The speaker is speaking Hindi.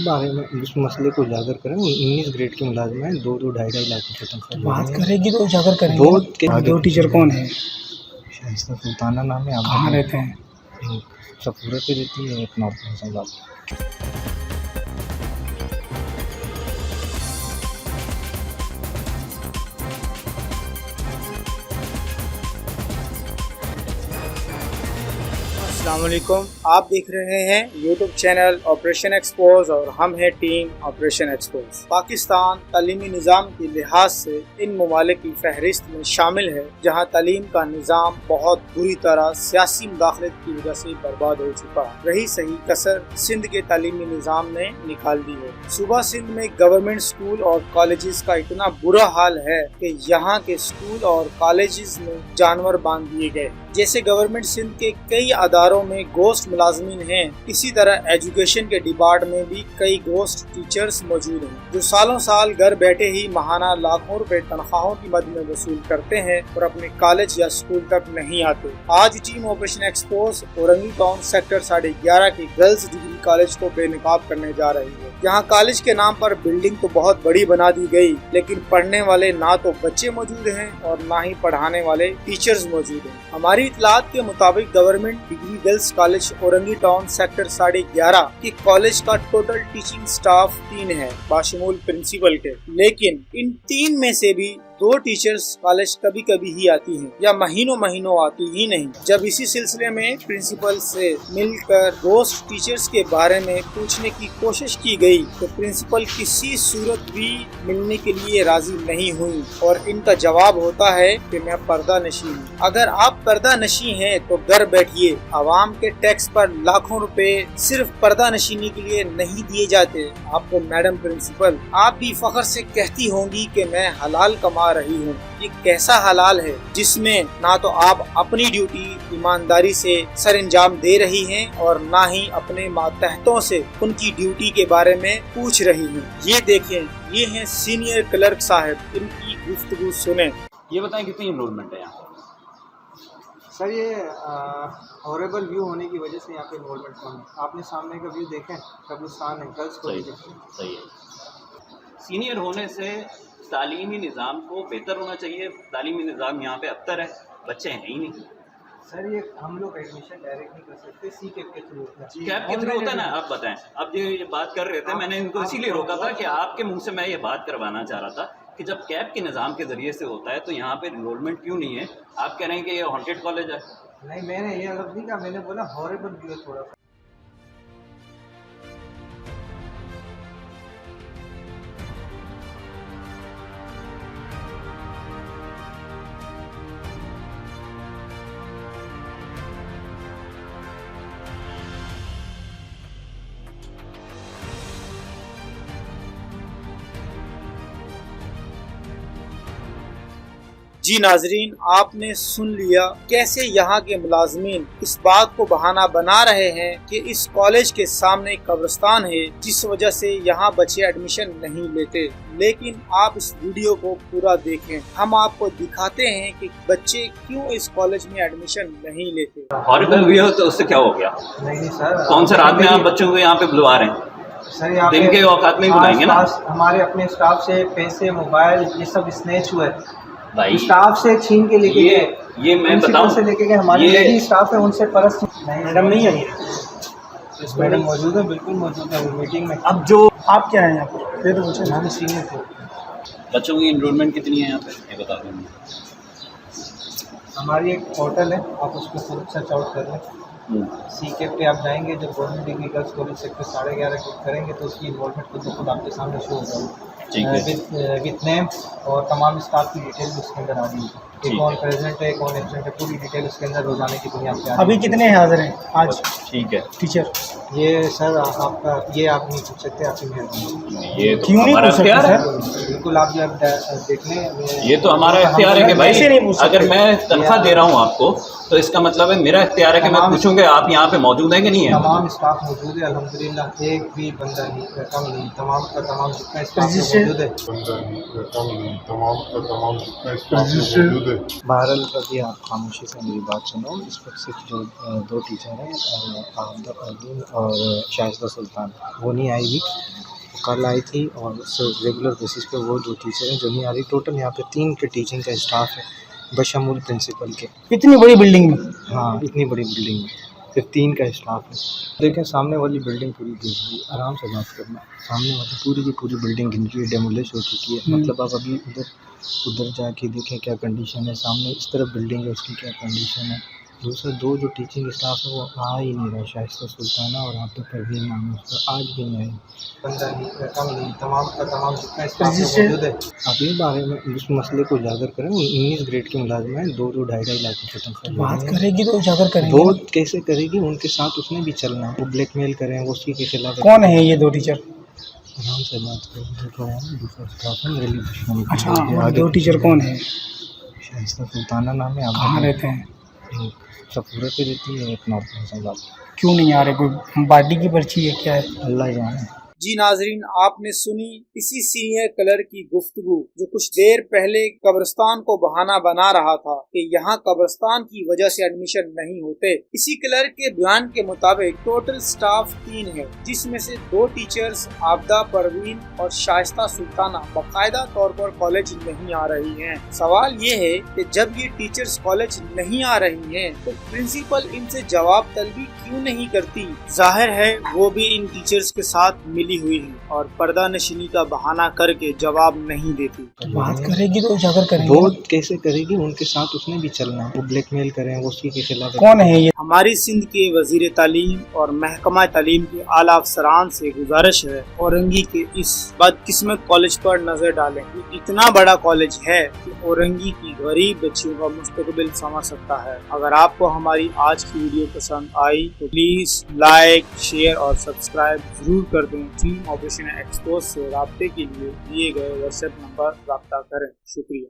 बारे में इस मसले को उजागर करें। 19 ग्रेड के मुलाजिम हैं, 2-2 ढाई-ढाई लाख रुपये तनख्वाह बात करेगी तो उजागर करेंगे। दो टीचर कौन है? शाइस्ता सुल्ताना नाम है। आप कहाँ रहते हैं? सफूरा पे रहती है, एक नॉर्थ फैसलाबाद। अस्सलामुअलैकुम, आप देख रहे हैं यूट्यूब चैनल ऑपरेशन एक्सपोज और हम हैं टीम ऑपरेशन एक्सपोज। पाकिस्तान तालीमी निज़ाम के लिहाज से इन ममालिक की फहरिस्त में शामिल है जहां तालीम का निज़ाम बहुत बुरी तरह सियासी मुदाखलत की वजह से बर्बाद हो चुका है। रही सही कसर सिंध के तालीमी निज़ाम ने निकाल दी है। सूबा सिंध में गवर्नमेंट स्कूल और कॉलेजेस का इतना बुरा हाल है कि यहाँ के स्कूल और कॉलेजेस में जानवर बांध दिए गए। जैसे गवर्नमेंट सिंध के कई अदारों में गोश्त मुलाजमीन हैं, इसी तरह एजुकेशन के डिपार्टमेंट में भी कई गोश्त टीचर्स मौजूद हैं जो सालों साल घर बैठे ही माहाना लाखों रुपए तनख्वाहों की मद में वसूल करते हैं और अपने कॉलेज या स्कूल तक नहीं आते। आज team operation expose Orangi town sector 11.5 के गर्ल्स डिग्री कॉलेज को बेनकाब करने जा रही है। यहाँ कॉलेज के नाम पर बिल्डिंग तो बहुत बड़ी बना दी गई, लेकिन पढ़ने वाले ना तो बच्चे मौजूद हैं और ना ही पढ़ाने वाले टीचर्स मौजूद हैं। हमारी इतलात के मुताबिक government degree girls college Orangi town sector 11.5 के कॉलेज का टोटल टीचिंग स्टाफ 3 है, बाशमूल प्रिंसिपल के। लेकिन इन 3 में से भी 2 टीचर्स कॉलेज कभी कभी ही आती हैं या महीनों महीनों आती ही नहीं। जब इसी सिलसिले में प्रिंसिपल से मिलकर गोश्त टीचर्स के बारे में पूछने की कोशिश की गई तो प्रिंसिपल किसी सूरत भी मिलने के लिए राजी नहीं हुई और इनका जवाब होता है कि मैं पर्दा नशी हूँ। अगर आप पर्दा नशी हैं तो घर बैठिए। आवाम के टैक्स पर लाखों रुपए सिर्फ पर्दा नशीनी के लिए नहीं दिए जाते। आपको मैडम प्रिंसिपल, आप भी फख्र से कहती होंगी कि मैं हलाल कमा रही हूँ। ये कैसा हलाल है जिसमें ना तो आप अपनी ड्यूटी ईमानदारी से सर अंजाम दे रही हैं और ना ही अपने मातहतों से उनकी ड्यूटी के बारे में पूछ रही हैं। ये देखें, ये हैं सीनियर क्लर्क साहब, इनकी गुफ्तगू सुने। ये बताएं कितनी इनरोलमेंट है यहाँ? सर ये हॉरेबल व्यू होने की वजह से यहाँ पे इन्वॉल्वमेंट कम है। आपने सामने का व्यू देखें, कब्रिस्तान है, गर्ल्स कॉलेज। सही है। सीनियर होने से तालीमी निज़ाम को बेहतर होना चाहिए। तालीमी निज़ाम यहाँ पे अबतर है, बच्चे हैं ही नहीं। सर ये हम लोग एडमिशन डायरेक्ट नहीं कर सकते, सी कैप के थ्रू होता है। कैप के थ्रू होता है ना? आप बताएं। अब ये बात कर रहे थे, मैंने इनको इसीलिए रोका था कि आपके मुंह से मैं ये बात करवाना चाह रहा था कि जब कैप के निज़ाम के ज़रिए से होता है तो यहाँ पे इनरोलमेंट क्यों नहीं है? आप कह रहे हैं कि ये हॉन्टेड कॉलेज है। नहीं, मैंने ये लफ्ज़ नहीं कहा, मैंने बोला हॉरेबल व्यू है थोड़ा सा। जी नाजरीन, आपने सुन लिया कैसे यहाँ के मुलाजमीन इस बात को बहाना बना रहे हैं कि इस कॉलेज के सामने कब्रिस्तान है जिस वजह से यहाँ बच्चे एडमिशन नहीं लेते। लेकिन आप इस वीडियो को पूरा देखें, हम आपको दिखाते हैं कि बच्चे क्यों इस कॉलेज में एडमिशन नहीं लेते। हॉरिबल व्यू तो उससे क्या हो गया? नहीं सर, कौन सा रात में आप बच्चों को यहाँ पे बुलवा रहे हैं? सर यहाँ दिन के औकात में ही बुलाएंगे ना? हमारे अपने स्टाफ से पैसे, मोबाइल, ये सब स्नैच हुए भाई। स्टाफ से छीन के लेके गए। ये मैं बताऊं से लेके गए। हमारे लेडी स्टाफ है, उनसे परस नहीं। मैडम नहीं आई है? मैडम मौजूद है, बिल्कुल मौजूद है मीटिंग में। अब जो आप क्या है यहाँ पर? ये तो मुझे हम सीनियर थे। बच्चों की इनरोलमेंट कितनी है यहाँ पे, ये बता दें। हमारी एक पोर्टल है, आप उसको सर्च आउट कर लें। सी कैप पे आप जाएंगे, जब government degree girls college sector 11.5 click करेंगे तो उसकी इन्वॉल्वमेंट खुद आपके सामने शो हो जाएगी विद नेम और तमाम स्टाफ की डिटेल उसके अंदर आ रही है कि कौन प्रेजेंट है, कौन एब्सेंट है, पूरी डिटेल उसके अंदर रोजाने की दुनिया पे। अभी कितने हाजिर हैं आज? ठीक है टीचर ये सर आपका ये आप नहीं पूछ सकते, आपकी मेहरबानी। ये तो क्यों नहीं हमारा पूछ सकते इख्तियार है। सर? बिल्कुल, आप जब देख लें, ये तो हमारा इख्तियार है कि भाई ऐसे नहीं पूछ सकते। अगर मैं तनख्वाह दे रहा हूँ आपको तो इसका मतलब है मेरा इख्तियार है कि मैं पूछूंगा आप यहाँ पे मौजूद हैं कि नहीं है। तमाम स्टाफ मौजूद है अल्हम्दुलिल्लाह, एक भी बंदा नहीं कम नहीं, तमाम का तमाम जितना स्टाफ मौजूद है। बहरहाल अभी आप खामोशी से मेरी बात सुनो। इस वक्त सिर्फ जो 2 टीचर हैं, अर्जुन और शाइस्ता सुल्तान, वो नहीं आएगी। कल आई थी और रेगुलर बेसिस पे वो 2 टीचर हैं जो नहीं आ रही। टोटल यहाँ पे 3 के टीचिंग का स्टाफ है बशमूल प्रिंसिपल के। इतनी बड़ी बिल्डिंग में? हाँ, इतनी बड़ी बिल्डिंग में सिर्फ 3 का स्टाफ है। देखें सामने वाली बिल्डिंग पूरी गिर गई, आराम से बात करना। सामने वाली पूरी की पूरी बिल्डिंग गिर गई, डेमोलिश हो चुकी है। मतलब आप अभी उधर जाके देखें क्या कंडीशन है। सामने इस तरफ बिल्डिंग है, उसकी क्या कंडीशन है। दूसरा 2 जो टीचिंग स्टाफ है वो आ ही नहीं रहा, शाइस्ता सुल्ताना और आप तो परवीन नाम है उसका, आज भी नहीं आई। बंदा नहीं, कम नहीं, तमाम का तमाम जितना स्टाफ मौजूद है। आप इस बारे में उस मसले को उजागर करें। 19 ग्रेड के मुलाजिम हैं, 2-2 ढाई-ढाई लाख रुपये तनख्वाह। बात करेगी तो उजागर करेंगे। वो कैसे करेगी, उनके साथ उसने भी चलना है। वो ब्लैकमेल करें, वो उसी के खिलाफ। कौन है ये 2 टीचर? आराम से बात करें। दूसरा स्टाफ है मेरे लिए। अच्छा, 2 टीचर कौन है? शाइस्ता सुल्ताना नाम है। आप कहाँ रहते हैं? सफूरा पे रहती है, एक नॉर्थ। क्यों नहीं आ रहे? कोई पार्टी की पर्ची है क्या है? अल्लाह जाने। जी नाजरीन, आपने सुनी इसी सीनियर कलर की गुफ्तगू जो कुछ देर पहले कब्रिस्तान को बहाना बना रहा था कि यहाँ कब्रिस्तान की वजह से एडमिशन नहीं होते। इसी कलर के बयान के मुताबिक टोटल स्टाफ 3 है, जिसमें से 2 टीचर्स आबदा परवीन और शाइस्ता सुल्ताना बाकायदा तौर पर कॉलेज नहीं आ रही हैं। सवाल ये है कि जब ये टीचर्स कॉलेज नहीं आ रही हैं तो प्रिंसिपल इनसे जवाब तलबी क्यों नहीं करती? जाहिर है वो भी इन टीचर्स के साथ मिली हुई है और पर्दा नशीनी का बहाना करके जवाब नहीं देती। बात करेगी तो उजागर करेंगे। वो कैसे करेगी, उनके साथ उसने भी चलना है। वो ब्लैकमेल करें, वो उसी के खिलाफ। कौन है ये? हमारी सिंध के वजीर तालीम और महकमा तालीम के आला अफसरान से गुजारिश है औरंगी के इस बदकिस्मत कॉलेज पर नजर डालें। इतना बड़ा कॉलेज है कि औरंगी की गरीब बच्चियों का मुस्तकबिल समझ सकता है। अगर आपको हमारी आज की वीडियो पसंद आई तो प्लीज लाइक, शेयर और सब्सक्राइब जरूर कर दें। टीम ऑपरेशन एक्सपोज से राब्ते के लिए दिए गए व्हाट्सएप नंबर राब्ता करें। शुक्रिया।